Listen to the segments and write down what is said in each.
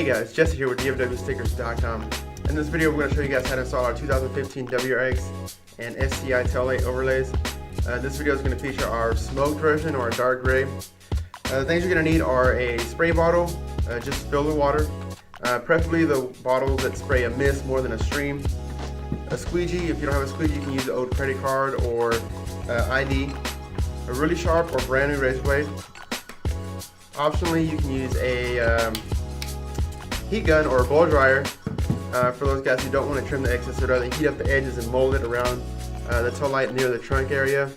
Hey guys, Jesse here with DFWstickers.com. In this video we're going to show you guys how to install our 2015 WRX and STI taillight overlays. This video is going to feature our smoked version or a dark gray. The things you're going to need are a spray bottle, just filled with water, preferably the bottles that spray a mist more than a stream. A squeegee, if you don't have a squeegee you can use an old credit card or ID. A really sharp or brand new razor blade. Optionally you can use a heat gun or a blow dryer for those guys who don't want to trim the excess, or rather heat up the edges and mold it around the tail light near the trunk area.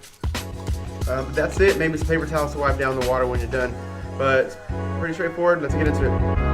But that's it. Maybe some paper towels to wipe down the water when you're done. But pretty straightforward. Let's get into it.